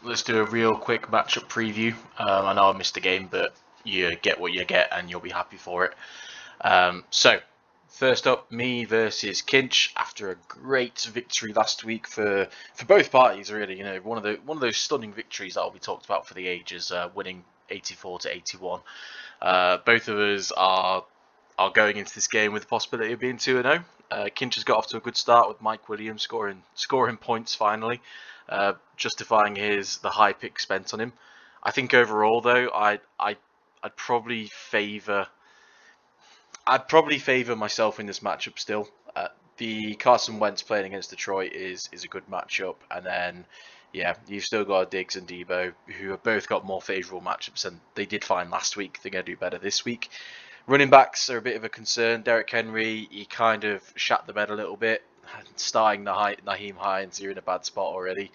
let's do a real quick matchup preview. I know I missed the game, but you get what you get and you'll be happy for it. So, first up, me versus Kinch after a great victory last week for both parties. Really, you know, one of those stunning victories that will be talked about for the ages, winning 84 to 81. Both of us are going into this game with the possibility of being 2-0. Kinch has got off to a good start with Mike Williams scoring points finally, justifying the high pick spent on him. I think overall though, I'd probably favour myself in this matchup still. The Carson Wentz playing against Detroit is a good matchup, and then yeah, you've still got Diggs and Debo, who have both got more favourable matchups, and they did fine last week. They're going to do better this week. Running backs are a bit of a concern. Derrick Henry, he kind of shat the bed a little bit. Starting Naheem Hines, you're in a bad spot already.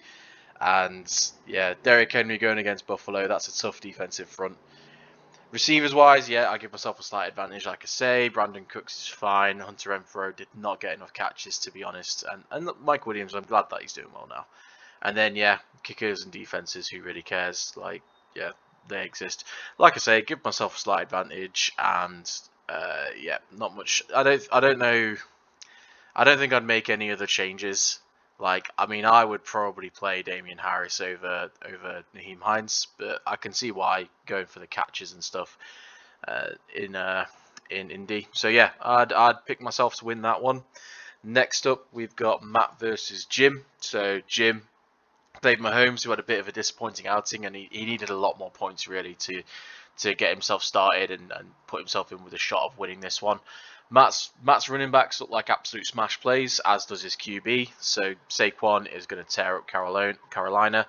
And yeah, Derrick Henry going against Buffalo, that's a tough defensive front. Receivers wise, yeah, I give myself a slight advantage, like I say. Brandon Cooks is fine. Hunter Renfrow did not get enough catches, to be honest. And Mike Williams, I'm glad that he's doing well now. And then, yeah, kickers and defenses, who really cares? Like, yeah, they exist. Like I say, give myself a slight advantage, and yeah, not much. I don't know. I don't think I'd make any other changes. Like, I mean, I would probably play Damian Harris over Naheem Hines, but I can see why going for the catches and stuff in Indy. So yeah, I'd pick myself to win that one. Next up, we've got Matt versus Jim. So Jim played Mahomes, who had a bit of a disappointing outing, and he needed a lot more points really to get himself started and put himself in with a shot of winning this one. Matt's running backs look like absolute smash plays, as does his QB. So Saquon is going to tear up Carolina,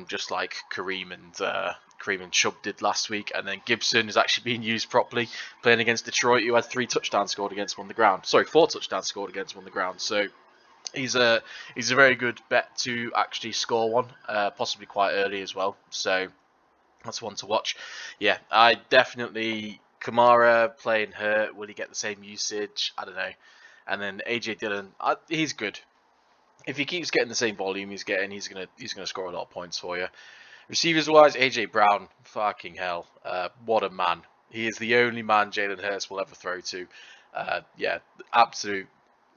just like Kareem and Chubb did last week. And then Gibson is actually being used properly, playing against Detroit, who had 3 touchdowns scored against him on the ground. Sorry, 4 touchdowns scored against him on the ground. So he's a very good bet to actually score one, possibly quite early as well. So that's one to watch. Yeah, I definitely Kamara playing hurt. Will he get the same usage? I don't know. And then AJ Dillon, he's good. If he keeps getting the same volume he's getting, he's gonna score a lot of points for you. Receivers wise, AJ Brown, fucking hell, what a man. He is the only man Jalen Hurts will ever throw to. Yeah, absolute.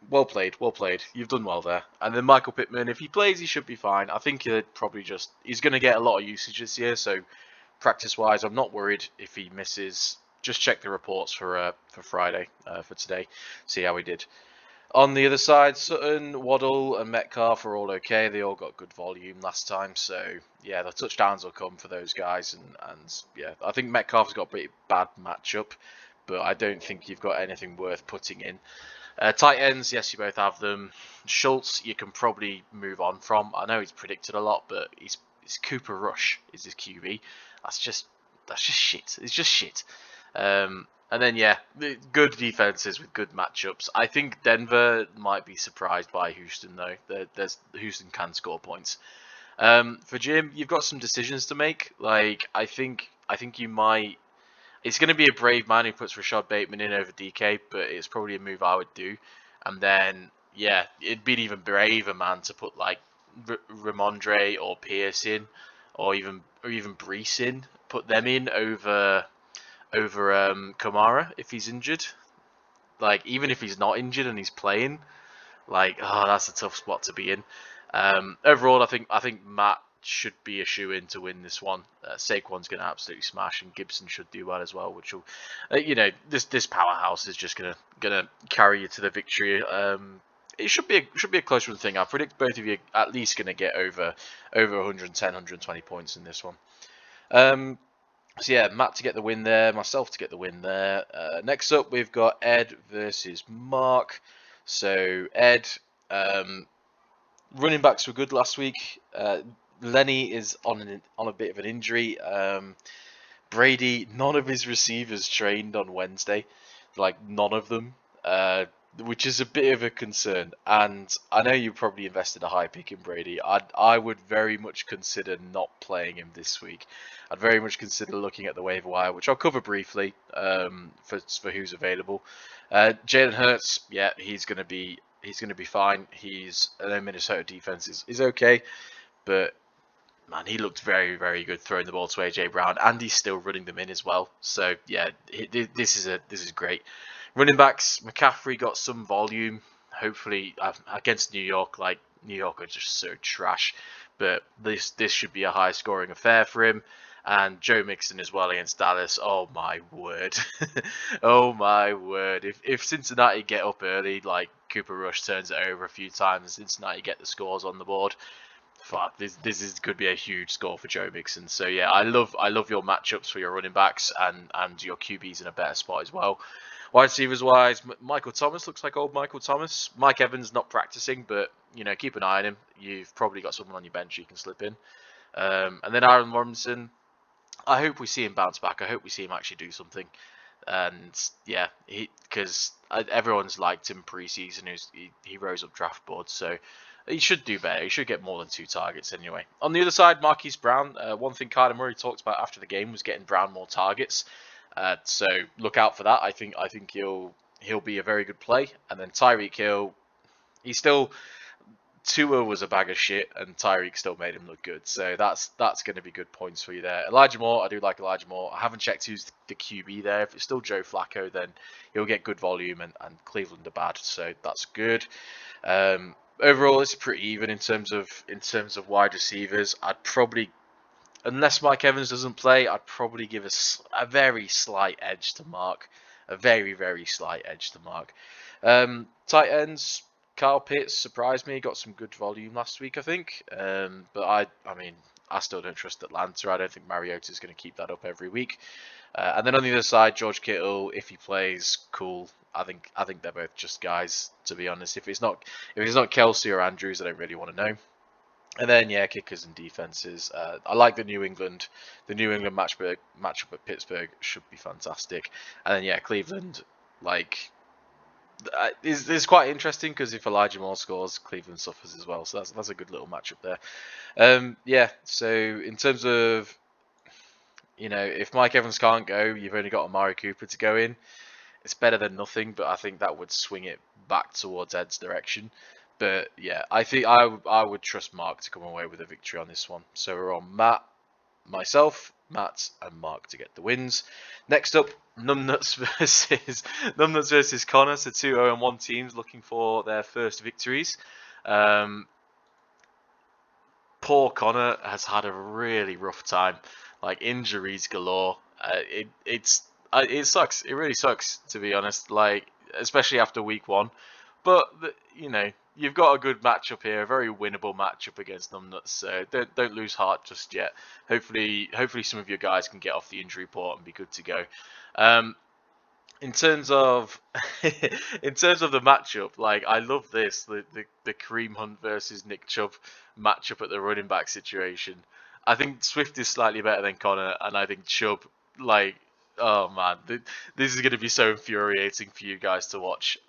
Well played. You've done well there. And then Michael Pittman, if he plays, he should be fine. I think he's going to get a lot of usage this year, so practice-wise, I'm not worried if he misses. Just check the reports for Friday, for today, see how he did. On the other side, Sutton, Waddle, and Metcalf are all okay. They all got good volume last time, so yeah, the touchdowns will come for those guys. And yeah, I think Metcalf's got a pretty bad matchup, but I don't think you've got anything worth putting in. Tight ends, yes, you both have them. Schultz, you can probably move on from. I know he's predicted a lot, but it's Cooper Rush is his QB. That's just shit. It's just shit. And then yeah, good defenses with good matchups. I think Denver might be surprised by Houston though. Houston can score points. For Jim, you've got some decisions to make. Like I think you might. It's going to be a brave man who puts Rashad Bateman in over DK, but it's probably a move I would do. And then, yeah, it'd be an even braver man to put like Ramondre or Pierce in, or even Brees in. Put them in over Kamara if he's injured. Like even if he's not injured and he's playing, like that's a tough spot to be in. Overall, I think Matt should be a shoe-in to win this one. Saquon's going to absolutely smash, and Gibson should do well as well, which will, this powerhouse is just going to carry you to the victory. It should be a close run thing. I predict both of you at least going to get over 110, 120 points in this one. So yeah, Matt to get the win there, myself to get the win there. Next up, we've got Ed versus Mark. So Ed, running backs were good last week. Lenny is on a bit of an injury. Brady, none of his receivers trained on Wednesday, like none of them, which is a bit of a concern. And I know you probably invested a high pick in Brady. I would very much consider not playing him this week. I'd very much consider looking at the waiver wire, which I'll cover briefly for who's available. Jalen Hurts, yeah, he's gonna be fine. I know Minnesota defense is okay, but man, he looked very, very good throwing the ball to AJ Brown, and he's still running them in as well. So yeah, this is great. Running backs, McCaffrey got some volume. Hopefully against New York, like New York are just so trash, but this should be a high scoring affair for him. And Joe Mixon as well against Dallas. Oh my word, oh my word! If Cincinnati get up early, like Cooper Rush turns it over a few times, and Cincinnati get the scores on the board, fuck, this is could be a huge score for Joe Mixon. So yeah, I love your matchups for your running backs and your QBs in a better spot as well. Wide receivers wise, Michael Thomas looks like old Michael Thomas. Mike Evans not practicing, but you know, keep an eye on him. You've probably got someone on your bench you can slip in. And then Aaron Robinson, I hope we see him bounce back. I hope we see him actually do something. And yeah, because everyone's liked him preseason. He rose up draft boards, so he should do better. He should get more than 2 targets anyway. On the other side, Marquise Brown. One thing Kyler Murray talked about after the game was getting Brown more targets. So look out for that. I think he'll be a very good play. And then Tyreek Hill, he's still Tua was a bag of shit, and Tyreek still made him look good. So that's going to be good points for you there. Elijah Moore, I do like Elijah Moore. I haven't checked who's the QB there. If it's still Joe Flacco, then he'll get good volume, and Cleveland are bad, so that's good. Overall, it's pretty even in terms of wide receivers. I'd probably, unless Mike Evans doesn't play, I'd probably give a very slight edge to Mark. A very, very slight edge to Mark. Tight ends, Kyle Pitts surprised me. Got some good volume last week, I think. But I mean, I still don't trust Atlanta. I don't think Mariota's going to keep that up every week. And then on the other side, George Kittle, if he plays, cool. I think they're both just guys, to be honest. If it's not Kelsey or Andrews, I don't really want to know. And then yeah, kickers and defenses. I like the New England matchup at Pittsburgh should be fantastic. And then yeah, Cleveland, like is quite interesting because if Elijah Moore scores, Cleveland suffers as well. So that's a good little matchup there. Yeah. So in terms of, you know, if Mike Evans can't go, you've only got Amari Cooper to go in. It's better than nothing, but I think that would swing it back towards Ed's direction. But yeah, I think I would trust Mark to come away with a victory on this one. So we're on myself, Matt, and Mark to get the wins. Next up, Numbnuts versus Connor. So 2-0-1 teams looking for their first victories. Poor Connor has had a really rough time, like injuries galore. It sucks. It really sucks, to be honest. Like, especially after week one. But you know, you've got a good matchup here, a very winnable matchup against Numbnuts. So don't lose heart just yet. Hopefully some of your guys can get off the injury report and be good to go. In terms of the matchup, like I love this the Kareem Hunt versus Nick Chubb matchup at the running back situation. I think Swift is slightly better than Connor, and I think Chubb, like, oh man, this is going to be so infuriating for you guys to watch.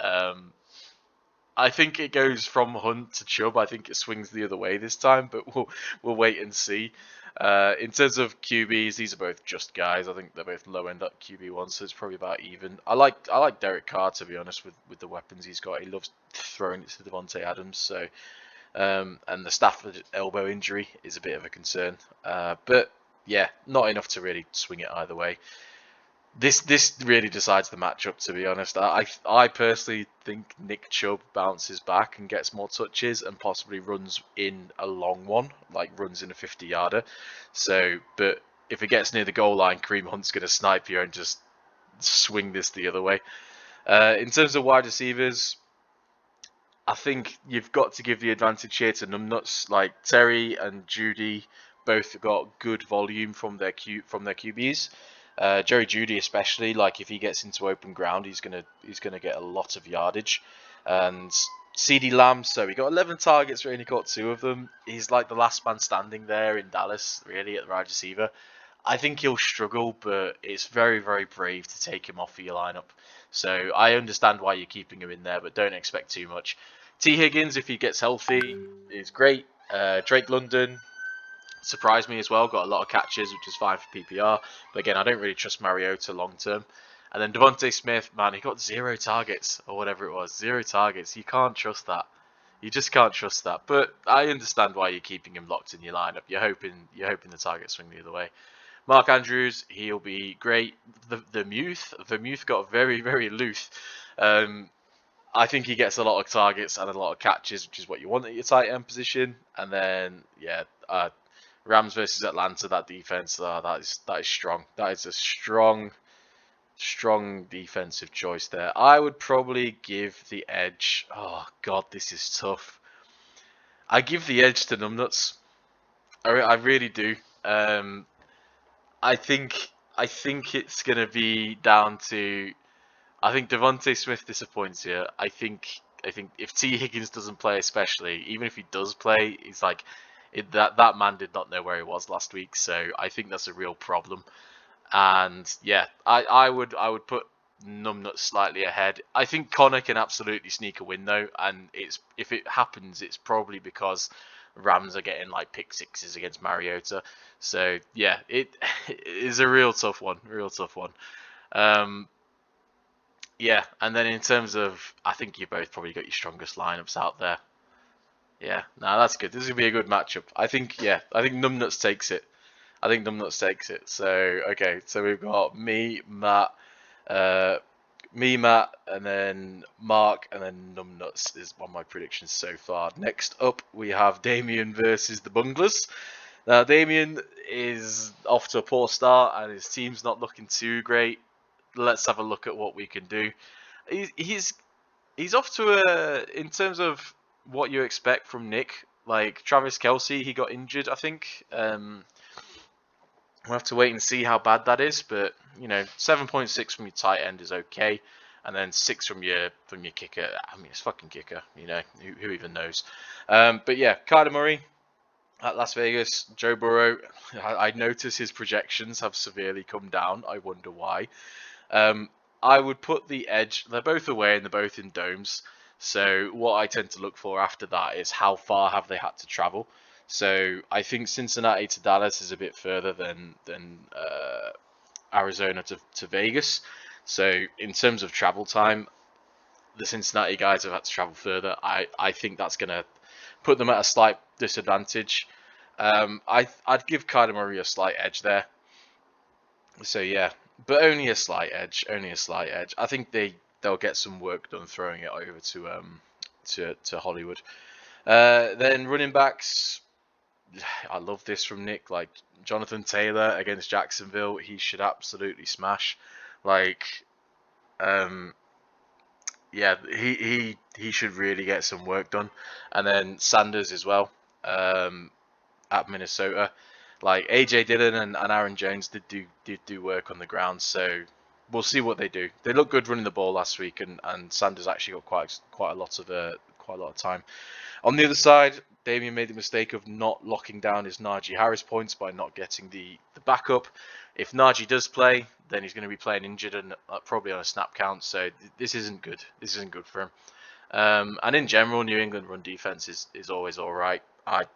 I think it goes from Hunt to Chubb. I think it swings the other way this time, but we'll wait and see. In terms of QBs, these are both just guys. I think they're both low end up QB ones, so it's probably about even. I like Derek Carr, to be honest, with the weapons he's got. He loves throwing it to Devontae Adams. So and the Stafford elbow injury is a bit of a concern. But yeah, not enough to really swing it either way. This really decides the matchup, to be honest. I personally think Nick Chubb bounces back and gets more touches and possibly runs in a long one, like runs in a 50-yarder. So, but if it gets near the goal line, Kareem Hunt's going to snipe you and just swing this the other way. In terms of wide receivers, I think you've got to give the advantage here to numbnuts. Like Terry and Judy both got good volume from their QBs. Jerry Judy especially, like if he gets into open ground, he's gonna get a lot of yardage. And CeeDee Lamb, so he got 11 targets, really caught 2 of them. He's like the last man standing there in Dallas, really, at the wide receiver. I think he'll struggle, but it's very, very brave to take him off of your lineup. So I understand why you're keeping him in there, but don't expect too much. T. Higgins, if he gets healthy, is great. Drake London surprised me as well. Got a lot of catches, which is fine for PPR. But again, I don't really trust Mariota long term. And then Devontae Smith, man, he got 0 targets or whatever it was. 0 targets. You can't trust that. You just can't trust that. But I understand why you're keeping him locked in your lineup. You're hoping the target swing the other way. Mark Andrews, he'll be great. Vermouth got very, very loose. I think he gets a lot of targets and a lot of catches, which is what you want at your tight end position. And then, yeah, Rams versus Atlanta, that defense, that is strong. That is a strong defensive choice there. I would probably give the edge. Oh God, this is tough. I give the edge to Numbnuts. I really do. I think it's gonna be down to. I think Devontae Smith disappoints here. I think if T Higgins doesn't play, especially even if he does play, he's like that man did not know where he was last week. So I think that's a real problem. And yeah, I would put Numbnuts slightly ahead. I think Connor can absolutely sneak a win though, and if it happens, it's probably because Rams are getting like pick sixes against Mariota. So yeah, it is a real tough one, Um, yeah, and then in terms of, I think you both probably got your strongest lineups out there. Yeah, no, that's good. This is gonna be a good matchup. I think Numbnuts takes it. So okay, so we've got uh, Matt, and then Mark, and then Numbnuts is one of my predictions so far. Next up, we have Damien versus the Bunglers. Now, Damien is off to a poor start, and his team's not looking too great. Let's have a look at what we can do. He's off to in terms of what you expect from Nick. Like Travis Kelce, he got injured, I think. We'll have to wait and see how bad that is, but 7.6 from your tight end is okay, and then 6 from your kicker. I mean, it's fucking kicker. Who even knows? But yeah, Kyler Murray at Las Vegas, Joe Burrow. I notice his projections have severely come down. I wonder why. I would put the edge. They're both away and they're both in domes. So what I tend to look for after that is how far have they had to travel. So I think Cincinnati to Dallas is a bit further than Arizona to Vegas. So in terms of travel time, the Cincinnati guys have had to travel further. I think that's going to put them at a slight disadvantage. I'd give Kyler Murray a slight edge there. So yeah, but only a slight edge. I think they'll get some work done throwing it over to Hollywood. Then running backs. I love this from Nick. Like Jonathan Taylor against Jacksonville, he should absolutely smash. Like, yeah, he should really get some work done. And then Sanders as well, at Minnesota. Like AJ Dillon and Aaron Jones did do work on the ground, so we'll see what they do. They look good running the ball last week, and Sanders actually got quite a lot of time. On the other side, Damien made the mistake of not locking down his Najee Harris points by not getting the backup. If Najee does play, then he's going to be playing injured and probably on a snap count. So this isn't good. This isn't good for him. And in general, New England run defense is always all right. I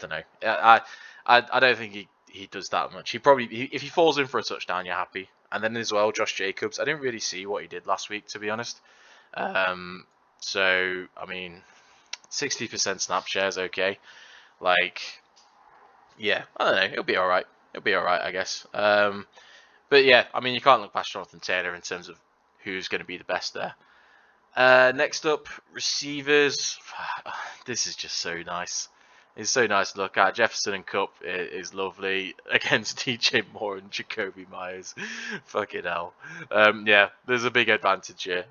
don't know. I don't think he does that much. If he falls in for a touchdown, you're happy. And then as well, Josh Jacobs. I didn't really see what he did last week, to be honest. So I mean, 60% snap share is okay. Like, yeah, I don't know. It'll be all right. I guess. But yeah, I mean, you can't look past Jonathan Taylor in terms of who's going to be the best there. Next up, receivers. This is just so nice. It's so nice to look at. Jefferson and Kupp is lovely against DJ Moore and Jacoby Myers. Fucking hell. Yeah, there's a big advantage here.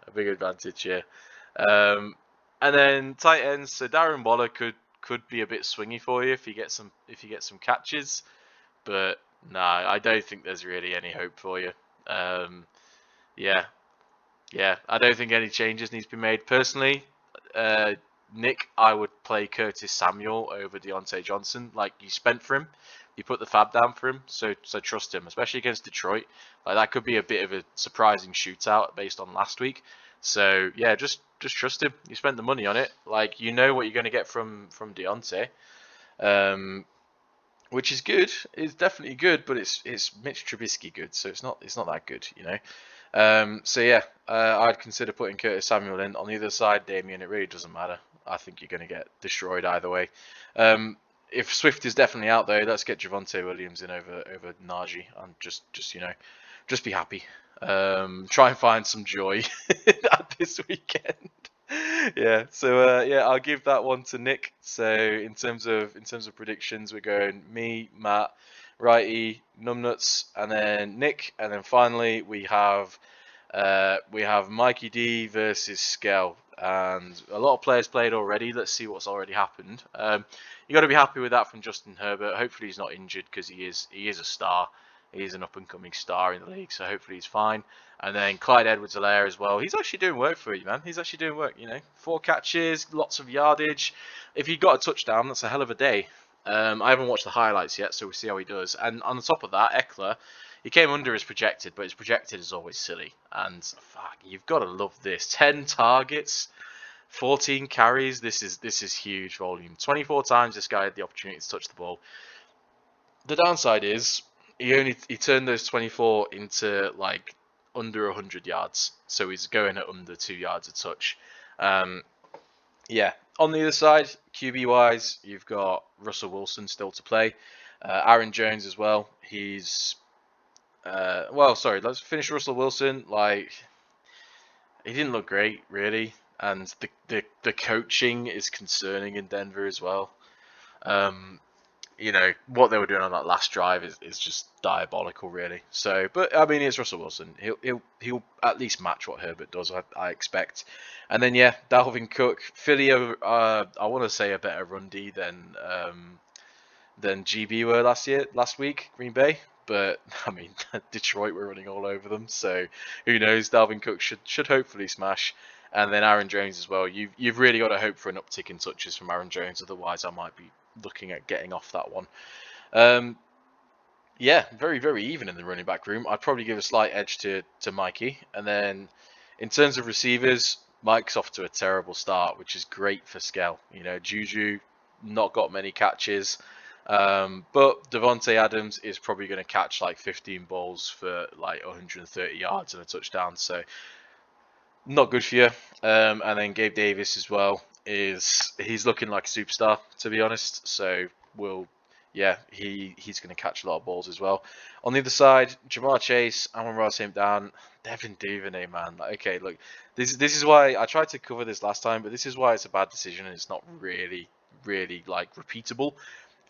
And then tight ends. So Darren Waller could be a bit swingy for you if you get some catches, but nah, I don't think there's really any hope for you. Yeah, I don't think any changes need to be made. Personally, Nick, I would play Curtis Samuel over Deontay Johnson. Like, you spent for him, you put the fab down for him, so trust him, especially against Detroit. Like, that could be a bit of a surprising shootout based on last week. So yeah, just trust him. You spent the money on it. Like, you know what you're going to get from Deontay, which is good. It's definitely good, but it's Mitch Trubisky good, so it's not that good, So yeah, I'd consider putting Curtis Samuel in. On the other side, Damien, it really doesn't matter. I think you're going to get destroyed either way. If Swift is definitely out though, let's get Javonte Williams in over Najee, and just be happy. Try and find some joy at this weekend. Yeah, so yeah, I'll give that one to Nick. So in terms of predictions, we're going me, Matt, Righty, Numbnuts, and then Nick, and then finally we have Mikey D versus Skell, and a lot of players played already. Let's see what's already happened. You got to be happy with that from Justin Herbert. Hopefully he's not injured, because he is a star. He is an up and coming star in the league, so hopefully he's fine. And then Clyde Edwards-Helaire as well. He's actually doing work for you, man. He's actually doing work. 4 catches, lots of yardage. If he got a touchdown, that's a hell of a day. I haven't watched the highlights yet, so we'll see how he does. And on the top of that, Eckler, he came under his projected, but his projected is always silly. And fuck, you've got to love this. 10 targets, 14 carries. This is huge volume. 24 times this guy had the opportunity to touch the ball. The downside is he turned those 24 into like under 100 yards. So he's going at under 2 yards a touch. Yeah. On the other side, QB wise, you've got Russell Wilson still to play. Aaron Jones as well. He's sorry, let's finish Russell Wilson. Like, he didn't look great, really, and the coaching is concerning in Denver as well. What they were doing on that last drive is just diabolical, really. So, but I mean, it's Russell Wilson. He'll at least match what Herbert does, I expect. And then yeah, Dalvin Cook, Philly. I want to say a better run D than GB were last week, Green Bay. But I mean, Detroit were running all over them. So who knows? Dalvin Cook should hopefully smash. And then Aaron Jones as well. You've really got to hope for an uptick in touches from Aaron Jones. Otherwise, I might be looking at getting off that one. Yeah, very, very even in the running back room. I'd probably give a slight edge to Mikey. And then in terms of receivers, Mike's off to a terrible start, which is great for Skell. Juju not got many catches. But Devontae Adams is probably going to catch like 15 balls for like 130 yards and a touchdown. So not good for you. And then Gabe Davis as well he's looking like a superstar, to be honest. So he's going to catch a lot of balls as well. On the other side, Jamar Chase, Amon-Ra St. Brown, Devin Duvernay, man. Like, okay, look, this is why I tried to cover this last time, but this is why it's a bad decision and it's not really like repeatable.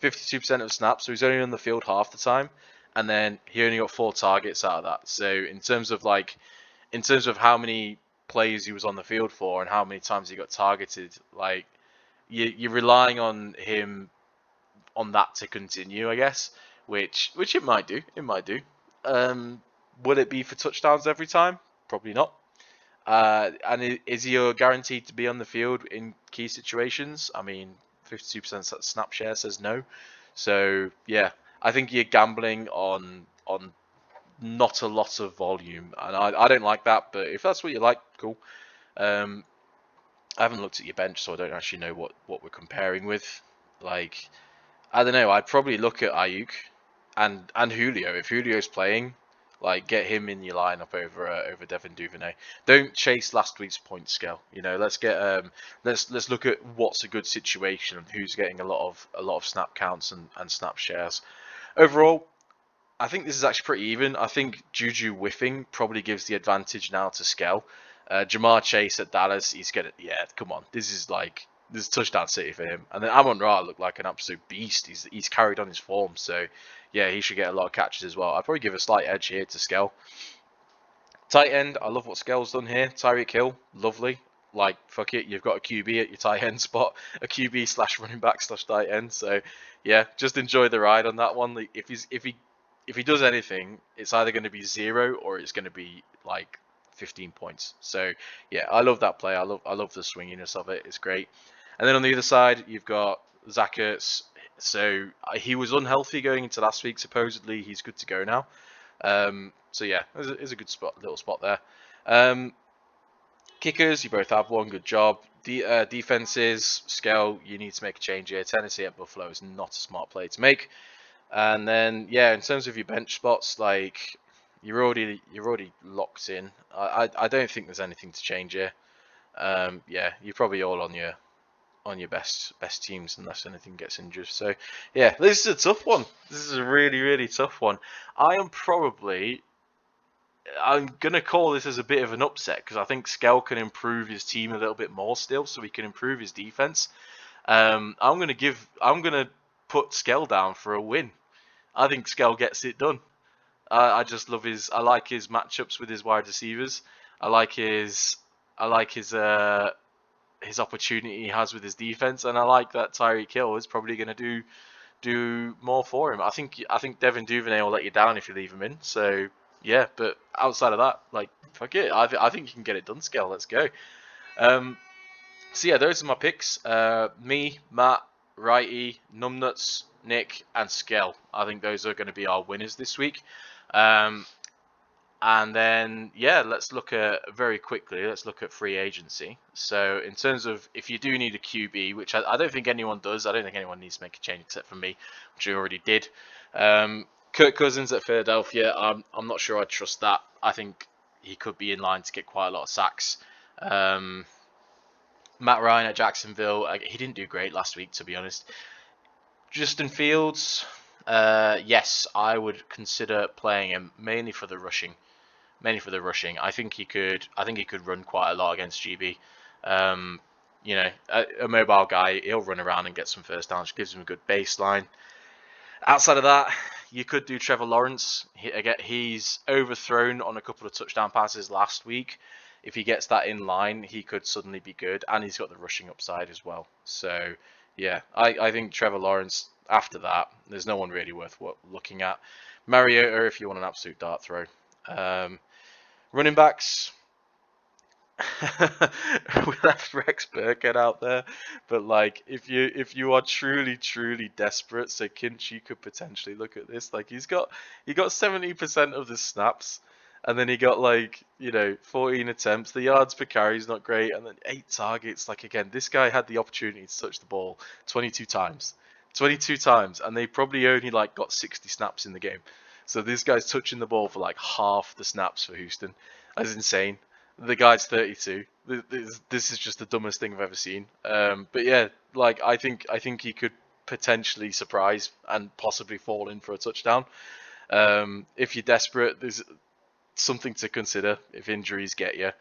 52% of snaps, so he's only on the field half the time, and then he only got 4 targets out of that. So in terms of how many plays he was on the field for and how many times he got targeted, like you're relying on him on that to continue, I guess, which it might do. It might do. Will it be for touchdowns every time? Probably not. And is he guaranteed to be on the field in key situations? I mean, 52% snap share says no. So yeah, I think you're gambling on not a lot of volume, and I don't like that. But if that's what you like, cool. I haven't looked at your bench, so I don't actually know what we're comparing with. Like, I don't know. I'd probably look at Ayuk and Julio. If Julio's playing, like, get him in your lineup over Devin Duvernay. Don't chase last week's point scale. Let's get let's look at what's a good situation and who's getting a lot of snap counts and snap shares. Overall, I think this is actually pretty even. I think Juju whiffing probably gives the advantage now to Skell. Jamar Chase at Dallas, he's gonna, yeah, come on. This is touchdown city for him. And then Amon-Ra looked like an absolute beast. He's carried on his form, so yeah, he should get a lot of catches as well. I'd probably give a slight edge here to Skell. Tight end, I love what Skell's done here. Tyreek Hill, lovely. Like, fuck it, you've got a QB at your tight end spot, a QB / running back / tight end. So yeah, just enjoy the ride on that one. Like, if he does anything, it's either going to be 0 or it's going to be like 15 points. So yeah, I love that play. I love the swinginess of it. It's great. And then on the other side, you've got Zach Ertz. So he was unhealthy going into last week. Supposedly he's good to go now. So yeah, it's a good little spot there. Kickers, you both have one. Good job. Defenses, Scale, you need to make a change here. Tennessee at Buffalo is not a smart play to make. And then yeah, in terms of your bench spots, like you're already locked in. I don't think there's anything to change here. Yeah, you're probably all on your your best teams unless anything gets injured. So yeah, this is a tough one. This is a really tough one. I'm gonna call this as a bit of an upset because I think Skell can improve his team a little bit more still, so he can improve his defense. I'm gonna put Skell down for a win. I think Skell gets it done. I just love I like his matchups with his wide receivers. I like his opportunity he has with his defense, and I like that Tyreek Hill is probably going to do more for him. I think Devin Duvernay will let you down if you leave him in. So yeah, but outside of that, like fuck it, I think you can get it done. Scale, let's go. So yeah, those are my picks. Me, Matt, Righty, Numbnuts, Nick, and Skell. I think those are going to be our winners this week. And then, yeah, let's look at free agency. So in terms of if you do need a QB, which I don't think anyone does, I don't think anyone needs to make a change except for me, which I already did. Kirk Cousins at Philadelphia, I'm not sure I trust that. I think he could be in line to get quite a lot of sacks. Matt Ryan at Jacksonville, he didn't do great last week, to be honest. Justin Fields, yes, I would consider playing him mainly for the rushing. I think he could run quite a lot against GB. You know, a mobile guy, he'll run around and get some first downs, which gives him a good baseline. Outside of that, you could do Trevor Lawrence. He's overthrown on a couple of touchdown passes last week. If he gets that in line, he could suddenly be good, and he's got the rushing upside as well. So yeah, I think Trevor Lawrence. After that, there's no one really worth looking at. Mariota, if you want an absolute dart throw. Running backs, we left Rex Burkhead out there, but like if you are truly desperate, so Kinchy could potentially look at this. Like he got 70% of the snaps, and then he got 14 attempts. The yards per carry is not great, and then 8 targets. Like again, this guy had the opportunity to touch the ball 22 times, and they probably only got 60 snaps in the game. So this guy's touching the ball for half the snaps for Houston. That's insane. The guy's 32. This is just the dumbest thing I've ever seen. But yeah, I think he could potentially surprise and possibly fall in for a touchdown. If you're desperate, there's something to consider if injuries get you.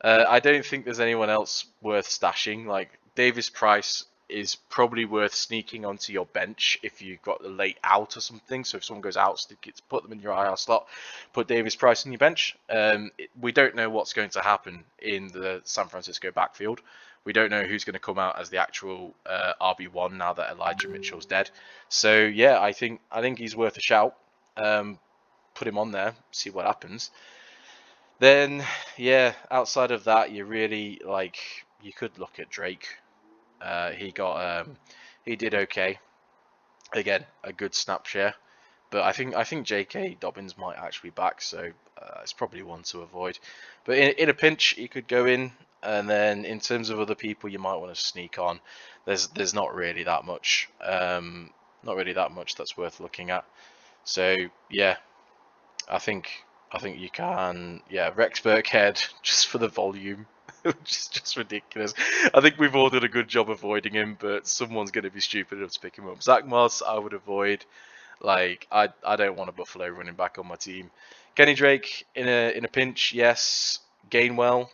I don't think there's anyone else worth stashing. Davis Price is probably worth sneaking onto your bench if you've got the late out or something. So if someone goes out, put them in your IR slot, put Davis Price on your bench. We don't know what's going to happen in the San Francisco backfield. We don't know who's going to come out as the actual RB1 now that Elijah Mitchell's dead. So yeah, I think he's worth a shout. Put him on there, see what happens. Then yeah, outside of that, you really you could look at Drake. He did okay. Again, a good snap share, but I think J.K. Dobbins might actually be back, so it's probably one to avoid. But in a pinch, he could go in, and then in terms of other people you might want to sneak on, there's not really that much, that's worth looking at. So yeah, I think you can, Rex Burkhead just for the volume. Which is just ridiculous. I think we've all done a good job avoiding him, but someone's going to be stupid enough to pick him up. Zach Moss, I would avoid. I don't want a Buffalo running back on my team. Kenny Drake in a pinch, yes. Gainwell,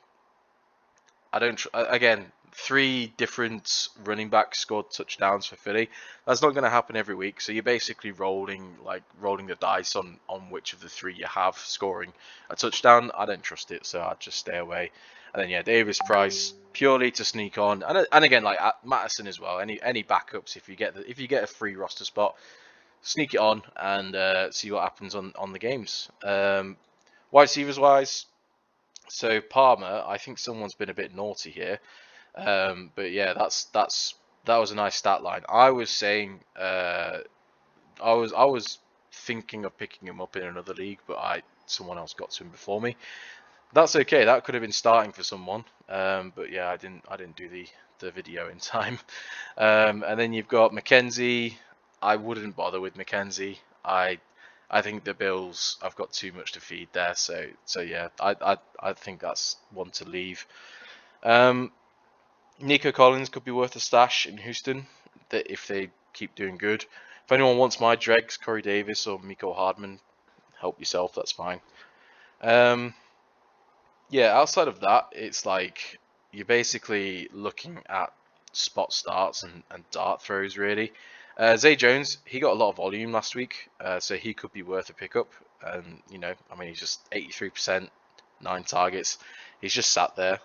I don't. Again, 3 different running backs scored touchdowns for Philly. That's not going to happen every week. So you're basically rolling the dice on which of the 3 you have scoring a touchdown. I don't trust it, so I'd just stay away. And then yeah, Davis Price purely to sneak on, and again Madison as well. Any backups if you get a free roster spot, sneak it on and see what happens on the games. Wide receivers wise, so Palmer, I think someone's been a bit naughty here, but yeah, that was a nice stat line. I was saying I was thinking of picking him up in another league, but someone else got to him before me. That's okay. That could have been starting for someone, but yeah, I didn't do the video in time. And then you've got McKenzie. I wouldn't bother with McKenzie. I think the Bills. I've got too much to feed there. So yeah, I think that's one to leave. Nico Collins could be worth a stash in Houston that if they keep doing good. If anyone wants my dregs, Corey Davis or Miko Hardman, help yourself, that's fine. Yeah, outside of that, it's like you're basically looking at spot starts and dart throws, really. Zay Jones, he got a lot of volume last week, so he could be worth a pickup. And, I mean, he's just 83%, 9 targets. He's just sat there.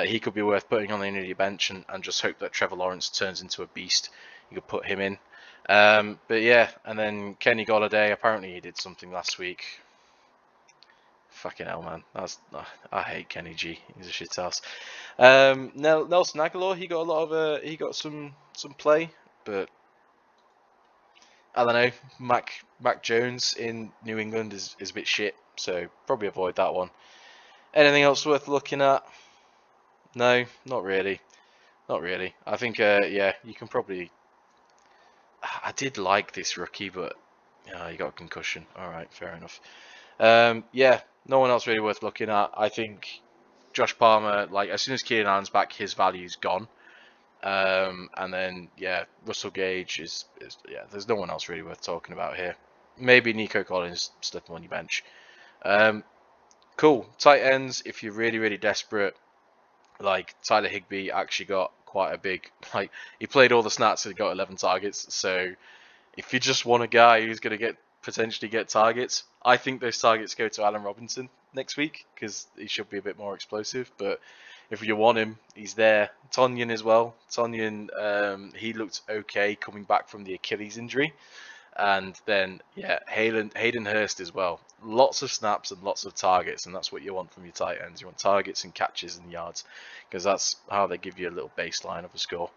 He could be worth putting on the end of your bench and just hope that Trevor Lawrence turns into a beast. You could put him in. But yeah, and then Kenny Golladay, apparently he did something last week. Fucking hell, man. I hate Kenny G. He's a shit house. Nelson Aguilar, he got a lot of he got some play, but I don't know. Mac Jones in New England is a bit shit, so probably avoid that one. Anything else worth looking at? No, not really. Not really. I think yeah, you can probably. I did like this rookie, but he got a concussion. All right, fair enough. Yeah, no one else really worth looking at. I think Josh Palmer, like as soon as Keenan Allen's back, his value's gone. And then yeah, Russell Gage is yeah. There's no one else really worth talking about here. Maybe Nico Collins, slip him on your bench. Cool. Tight ends, if you're really desperate, like Tyler Higbee actually got quite a big like he played all the snaps and got 11 targets. So if you just want a guy who's going to potentially get targets, I think those targets go to Allen Robinson next week because he should be a bit more explosive. But if you want him, he's there. Tonyan as well. Tonyan, he looked okay coming back from the Achilles injury. And then, yeah, Hayden Hurst as well. Lots of snaps and lots of targets, and that's what you want from your tight ends. You want targets and catches and yards, because that's how they give you a little baseline of a score.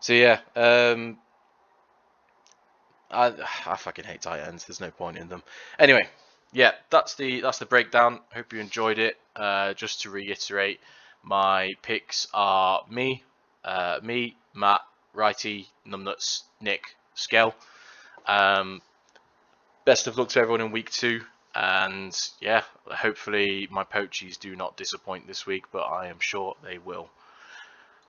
So yeah, I fucking hate tight ends. There's no point in them. Anyway, yeah, that's the breakdown. Hope you enjoyed it. Just to reiterate, my picks are me, Matt, Righty, Numbnuts, Nick, Skell. Best of luck to everyone in week 2. And yeah, hopefully my poachies do not disappoint this week, but I am sure they will.